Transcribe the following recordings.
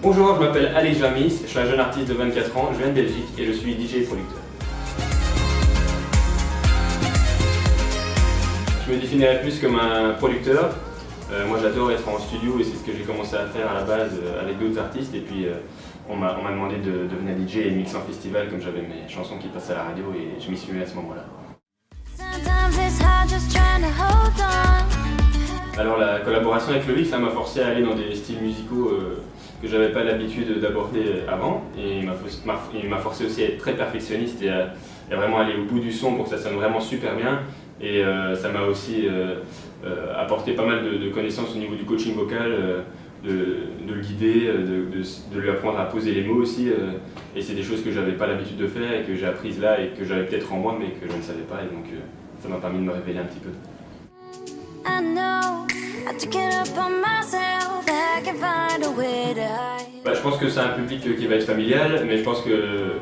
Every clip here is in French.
Bonjour, je m'appelle Alex Jamis, je suis un jeune artiste de 24 ans, je viens de Belgique et je suis DJ et producteur. Je me définirais plus comme un producteur. Moi j'adore être en studio et c'est ce que j'ai commencé à faire à la base avec d'autres artistes et puis on m'a demandé de devenir DJ et mixer en festival comme j'avais mes chansons qui passaient à la radio et je m'y suis mis à ce moment-là. Alors la collaboration avec Loïc, ça m'a forcé à aller dans des styles musicaux que j'avais pas l'habitude d'aborder avant et il m'a forcé aussi à être très perfectionniste et à vraiment aller au bout du son pour que ça sonne vraiment super bien et ça m'a aussi apporté pas mal de connaissances au niveau du coaching vocal, de le guider, de lui apprendre à poser les mots aussi et c'est des choses que j'avais pas l'habitude de faire et que j'ai apprises là et que j'avais peut-être en moi mais que je ne savais pas et donc ça m'a permis de me révéler un petit peu. Je pense que c'est un public qui va être familial, mais je pense que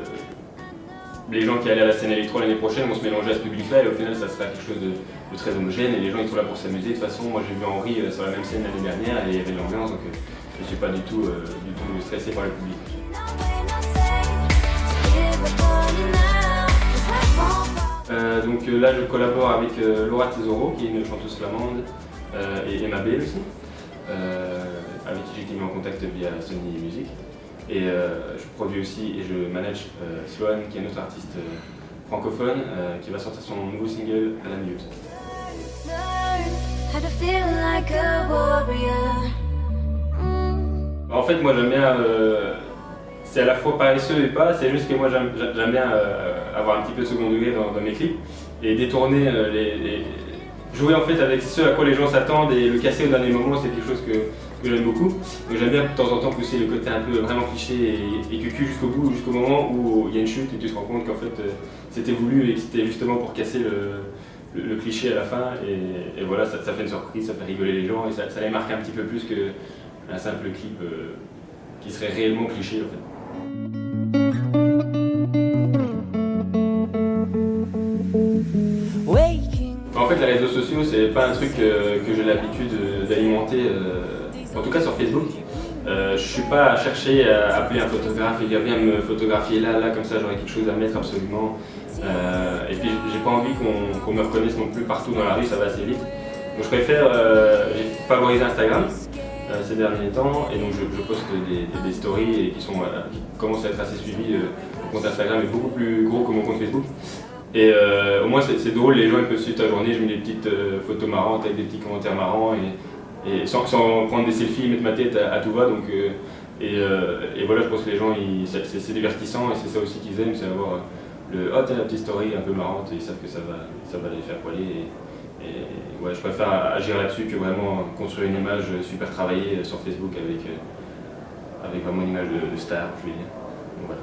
les gens qui allaient à la scène électro l'année prochaine vont se mélanger à ce public-là et au final ça sera quelque chose de très homogène et les gens ils sont là pour s'amuser. De toute façon, moi j'ai vu Henri sur la même scène l'année dernière et il y avait de l'ambiance donc je ne suis pas du tout stressé par le public. Donc là je collabore avec Laura Tesoro qui est une chanteuse flamande et Emma Bale aussi, avec qui j'ai été mis en contact via Sony Music. Et je produis aussi et je manage Sloan qui est une autre artiste francophone qui va sortir son nouveau single à la minute. En fait moi j'aime bien, c'est à la fois paresseux et pas, c'est juste que moi j'aime bien avoir un petit peu de second degré dans mes clips et détourner jouer en fait avec ce à quoi les gens s'attendent et le casser au dernier moment, c'est quelque chose que j'aime beaucoup. Donc j'aime bien de temps en temps pousser le côté un peu vraiment cliché et cucu jusqu'au bout, jusqu'au moment où il y a une chute et tu te rends compte qu'en fait c'était voulu et que c'était justement pour casser le cliché à la fin et voilà, ça fait une surprise, ça fait rigoler les gens et ça les marque un petit peu plus qu'un simple clip qui serait réellement cliché en fait. En fait, les réseaux sociaux, c'est pas un truc que j'ai l'habitude d'alimenter, en tout cas sur Facebook. Je suis pas à chercher à appeler un photographe et dire viens me photographier là, comme ça j'aurai quelque chose à mettre absolument. Et puis j'ai pas envie qu'on me reconnaisse non plus partout dans la rue, ça va assez vite. Donc je préfère, j'ai favorisé Instagram ces derniers temps et donc je poste des stories qui commencent à être assez suivies. Mon compte Instagram est beaucoup plus gros que mon compte Facebook. Et au moins c'est drôle, les gens ils peuvent suivre ta journée, je mets des petites photos marrantes avec des petits commentaires marrants et sans prendre des selfies et mettre ma tête à tout va. Donc, et voilà, je pense que les gens, c'est divertissant et c'est ça aussi qu'ils aiment, c'est avoir oh tiens la petite story un peu marrante et ils savent que ça va les faire poiler. Et ouais, je préfère agir là-dessus que vraiment construire une image super travaillée sur Facebook avec vraiment une image de star, je vais dire. Donc, voilà.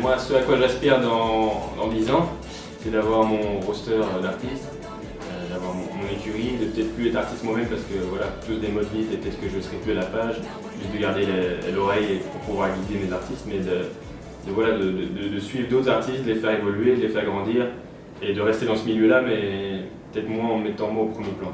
Moi, ce à quoi j'aspire dans 10 ans, c'est d'avoir mon roster d'artistes, d'avoir mon écurie, de peut-être plus être artiste moi-même parce que voilà, tous des modes vite et peut-être que je ne serai plus à la page, juste de garder l'oreille pour pouvoir guider mes artistes, mais de suivre d'autres artistes, de les faire évoluer, de les faire grandir et de rester dans ce milieu-là, mais peut-être moins en mettant moi au premier plan.